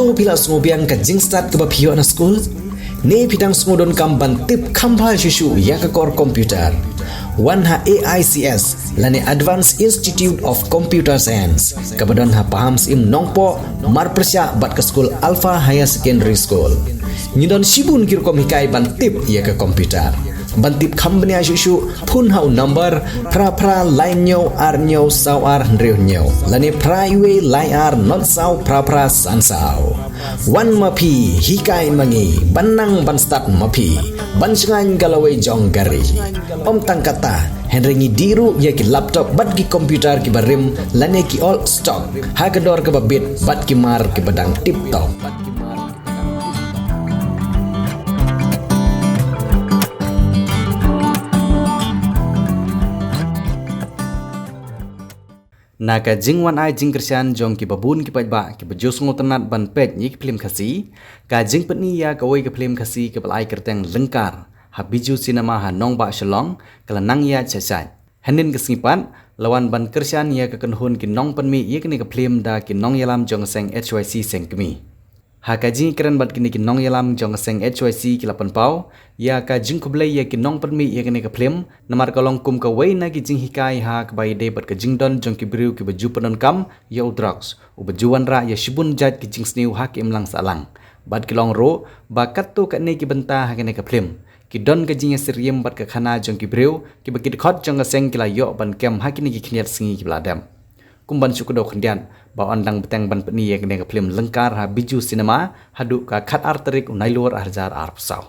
to pila ngobiang ka jing start ka baphiyo na school ne pitang sngodon kam ban tip khamba shishu ya ka core computer one ha AICS lane Advanced Institute of Computer Science kabadon ha paham sim nongpo marprsya bat ka school Alpha Higher Secondary School nyidon sibun kirkom hikai ban tip ya ka computer bantip khambnya shishu phun hau number pra line nyo ar nyo saw ar ndreu nyo lane praiwe line ar not saw pra san saw one mapi hikai mangi banang ban start mapi ban sengan galawai jong gari om tangkata henrengi diru ya ki laptop bat ki computer ki barim lane ki all stock hagador ke babit bat ki mar ki badang tip top Naga jingwan ai jing kersian jong ki babun ki pajba ki bajus ngotenat ban pet ni ki film khasi ka jing petni ya ka wei ki film khasi ki balai kerteng lengkar habiju cinema ha nong ba shalong kala nang ya chasai hanin ki singipan lawan ban kersian ya ka kenhun ki nong penmi ye ki film da ki nong yalam jong seng HYC seng kemi ha ka jing keren bat ki nong yalam jong seng HYC ki lapan pau ya ka jing kublai ya ki nong penmi ye ki film namar kalong kum ka wei na ki jing hikai ha ka bai de bat ka jing don jong ki briu ki baju penon kam ya udrox u bajuan ra ya shibun jat ki jing sniu ha ki imlang salang bat ki long ro ba kattu ka ne ki benta ha ki film ki don ka jing siriem bat ka khana jong ki briu ki ba ki khot jong ka seng ki la yo ban kem ha ki ni ki khniat singi ki bladam kumban sukudo khndian ba ondang beteng ban peni ye ki film lengkar ha biju cinema hadu ka khat arterik unailur arjar arpsau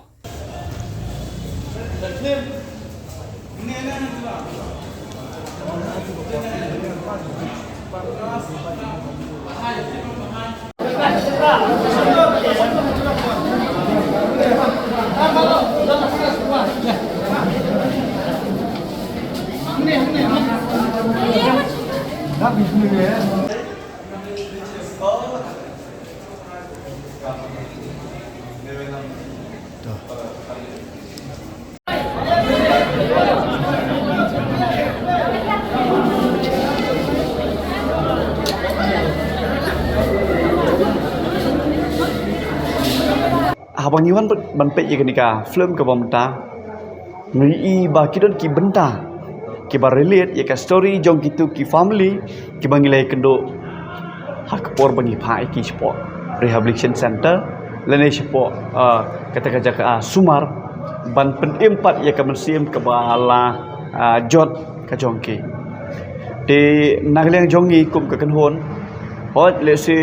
Abang Iwan ban pet ye kenika film ke bamta ngi ba kidon ki benta ki ba relate ye ka story jong kitu ki family ki bangilai kendo hak por bangi phai ki sport rehabilitation center lene sport kata kaja ka sumar ban pen empat ye ka mensim ke bala jot ka jongki de nagleng jongi kum ka kenhon hot le si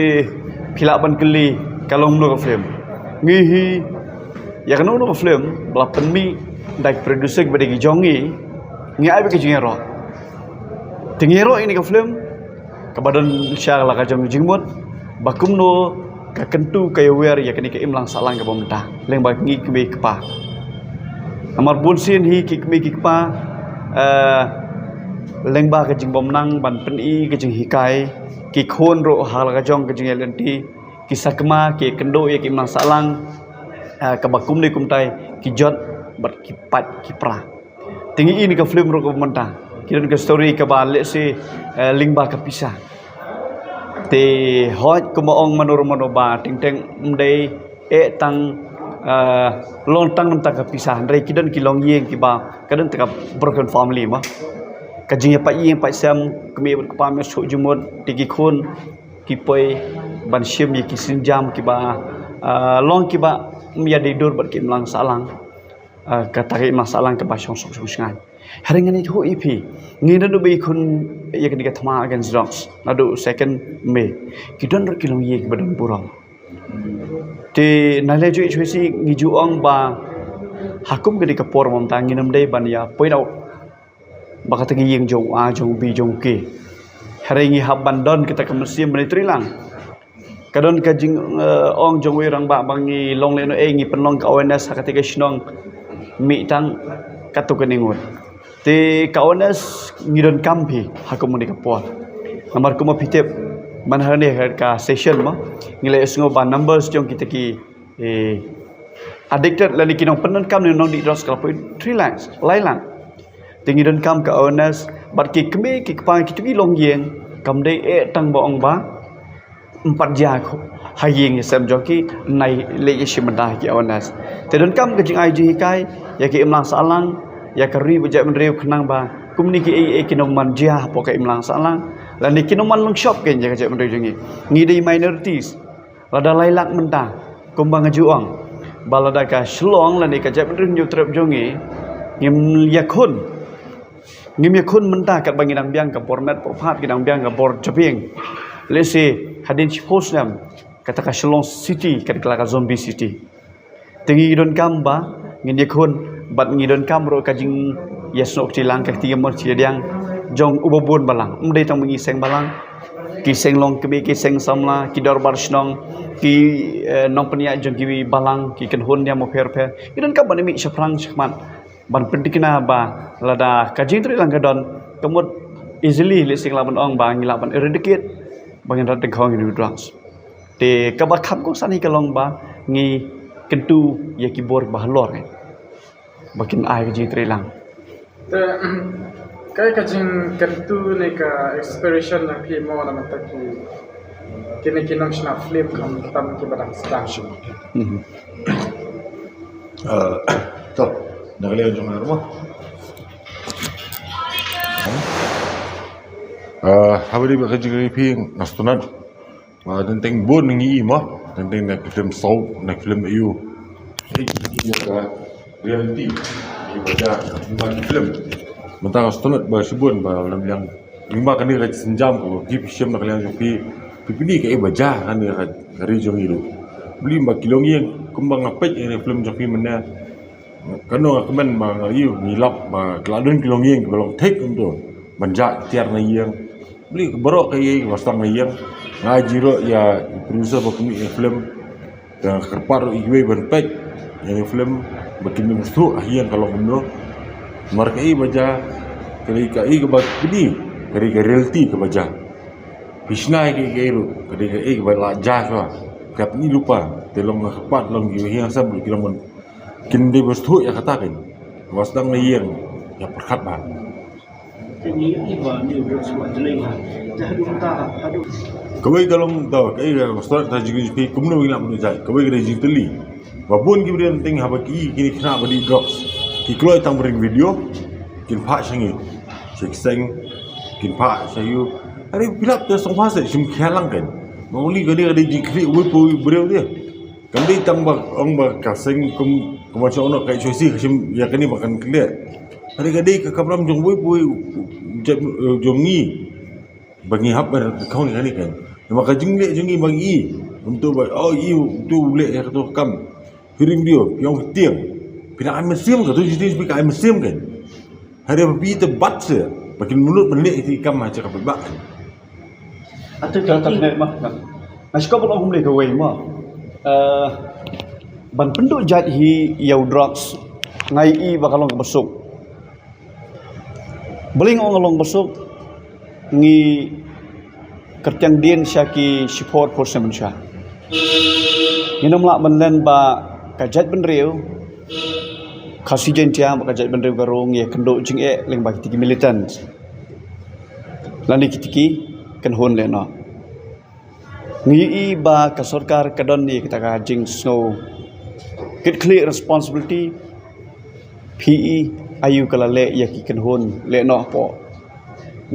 phila ban keli kalong no ka film ngihi ya kan no film bla penmi dak producer kepada jongi ngi ai ke jingero tingero ini ke film kebadan syala ka jong jingmut bakumno ka kentu kaya wer ya kini ke imlang salang ka bomta leng ba ngi kebe kepa amar bunsin hi ki kebe kepa leng ba ka jing bomnang ban peni ke jing hikai ki khon ro hal ka jong ke jing lenti kisah kema ki kendo ya ki masalang kabakum ni kumtai ki jot bat ki pat ki pra tinggi ini ke film ro mentang kiran ke story ke balik si lingba ke pisah te hot ke maong manur manoba ting teng mdai tang lontang mentang ke pisah ndai kidan ki long yeng ki ba kadan tak broken family ma kajing pa yeng pa sam kemi pa me su jumut tigi khun ki poi ban shim ye kisin jam ki ba long ki ba mia de dur bat ki mlang salang ka tari masalang ke ba song song haringan itu ipi ngina do be kun ye ki ka thama against dogs nadu 2 May ki don ro ki long ye ki badan burang te nale ju chwesi ngi ju ong ba hakum ke ka por mom tang nginam dei ban ya point out ba ka tagi yeng jong a jong bi jong ke haringi haban don kita ke mesim trilang kadon kajing ong jong wirang ba bangi long leno ngi penlong ka awareness ketika snong mi tang katu keningut te ka awareness ngidon kampi hakum ni ka por nomor kuma pitep manhane ka session ma ngile sngo ba numbers jong kita ki addicted lani kinong penon kam ni nong di dos ka point 3 lines lailang tingi don kam ka awareness bat ki kme ki pa ki tu long yeng kam dei tang ba ong ba 4 jia haying sem joki nai le ishi mendah ki awanas tedon kam ke jing ai ji kai ya ki imlang salang ya kari bejak menriu kenang ba kumni ki e kinoman dia po ka imlang salang lan ni kinoman long shop ken ja ka menriu jingi ngidai minorities lada lailak mentah kumbang juang balada ka shlong lan ni ka menriu nyu trep jongi ngim yakun mentah kat bangi nang biang ka format propat ki nang biang ka bor chaping lese hadin posnam kata ka Shillong City kat kelaka zombie city tengi don kamba ngin yakun bat ngidon kam ro ka jing yasno tilang ka tiga mor chiadiang jong ubobon balang mdei tang mengi seng balang ki seng long kebe ki seng samla ki dor bar snong ki nong penia jong ki balang ki ken hon dia mo pher idon kam ban mi syafrang syakmat ban pentikina ba lada ka jing tri lang ka don kemut easily le sing laban ong ba ngila ban eradicate bangin rat khong ni drugs te ka ba kham ko sani ka long ba ngi kentu ya ki bor ba lor bakin ai ka jing tri lang te kai ka jing kentu ne ka expiration na phi mo na mata ki kini kinam shna flip kam tam ki badang sedang to nagaleo jong armo habari ba kajigri ping nastunat tentang bon ngi mo tentang nak film show nak film you reality ibadah buat film mentang nastunat ba sibun ba lam yang lima kali kat senjam ko gip syam nak yang pi ni ke ibadah kan ya kari jong iru beli 5 kilo yang kumbang ngapet ini film jong mana kanu kemen ba you ngilap ba keladun kilo yang belum take untuk menjak tiar na yang beli berok kaya wasang na yang ngaji ro ya producer bakumi film dan kerpar iwe benpek yang film bikin mustu ahian kalau umno markai baca kali kai ke bak gini kali ke reality ke baca bisnai ke ru kali ke ba jah so kap ni lupa telong kerpat long iwe yang sab kilomon kin de mustu ya katakan wasang na yang ya perkat ba kawai kalong tahu kai start taji pi kumno ngila menjai kawai kada jitli babun kibrian ting habaki kini kena badi drops ki kloi tang bring video kin pa sangi sing kin pa sayu ari pilap te song phase sim khalang kan mongli gadi kada jikri wi pu breu dia kan dei tang ba ong ba ka sing kum macam ono kai choisi sim ya kani makan clear hari gadi ke kabram jong wi pu jongi bagi hab kau ni kan maka jingle jongi bagi untuk oh you tu boleh ya tu kam kirim dia yang tiang pina ai mesim ka tu jadi speak ai mesim kan hari apa pi tebat se makin mulut belik ti kam macam ka bebak atau kata net mah mas ko bolong humle ka wei ma ban penduk jat hi yau drugs ngai i bakalong besuk beling ong besuk ngi kertiang dien syaki support for semensia minum lak benden ba kajat benriu khasi jentia ba kajat benriu garong ye kendo jing e leng ba kitiki militant lani kitiki kan hon le no ngi i ba ka sarkar kadon ni kita ka jing snow get clear responsibility pe ayu kala le ya ki kan hon le no po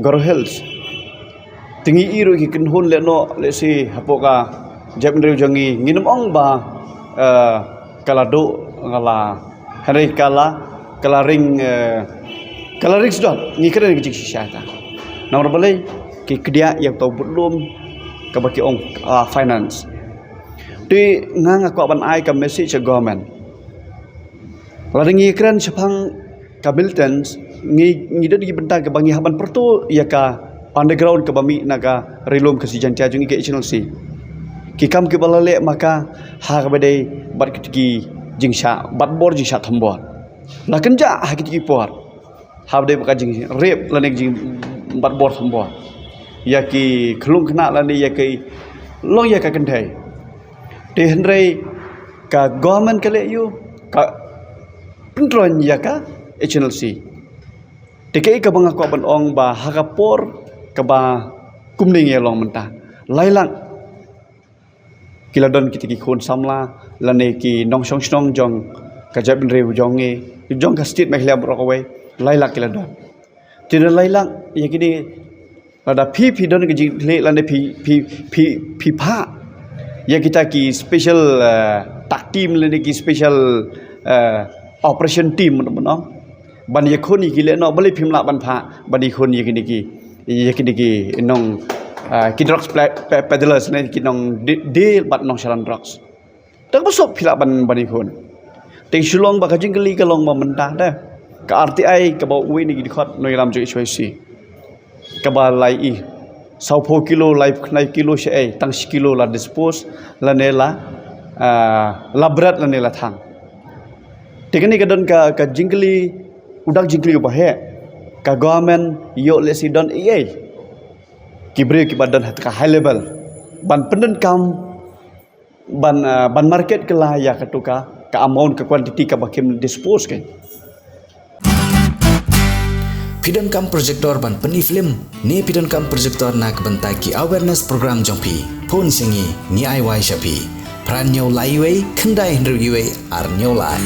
gor health tingi iru ki kan hon le no le si hapoka jab ndeu jangi nginum ong ba kala do ngala hari kala ring sedot ngi keren ki jik sisa nomor balai ki kedia yang tau belum ka baki ong finance ti ngang ko ban ai ka message government la ngi keren sepang kabiltens ngi do di bentar ke bangi haban pertu ya ka underground ke bami naga relom ke si jantia jungi ke channel si ki kam ke balale maka ha ka badai bat kitiki jingsha bat bor jingsha thambor la kenja ha kitiki por ha badai maka jing rep lanek jing bat bor thambor ya ki khlung khna lani ya ki long ya ka kendai te hendrai ka government kale yu ka pentron ya ka channel si TKI ka bang ako ban ong ba hakapor ka ba kumning ye long mentah lailang kiladon kita ki khon samla lane ki nong song snong jong ka jab rew jong e jong ka state mehlia brokawai lailak kiladon tidak lailak ya kini ada pi don ke jing le lane pi pha ya kita ki special tak team lane ki special operation team menong ban ye khon ki le no bali phimla ban pha bani khon ye kini ki nong ki drugs peddlers ne ki nong deal bat nong sharan drugs tak besok phila ban bani khon ting shulong ba ka jing kali ka long ma mentah dah ka RTI ka ba ui ni ki khot noi ram jo HYC ka ba lai I 20 kilo live knai kilo she ai tang kilo la dispose la ne la labrat la ne la thang tekani ka don ka jingli udak jingli ba he ka government yo le si don ai ki bre ki badan hat ka high level ban penden kam ban market ke la ya ka tuka ka amount ka quantity ka bakim dispose ke Pidon kam projector ban peni film ni pidon kam projector nak bentai ki awareness program jongpi phone singi ni ai wai shapi pran nyau lai wei khandai hendru yue ar nyau lai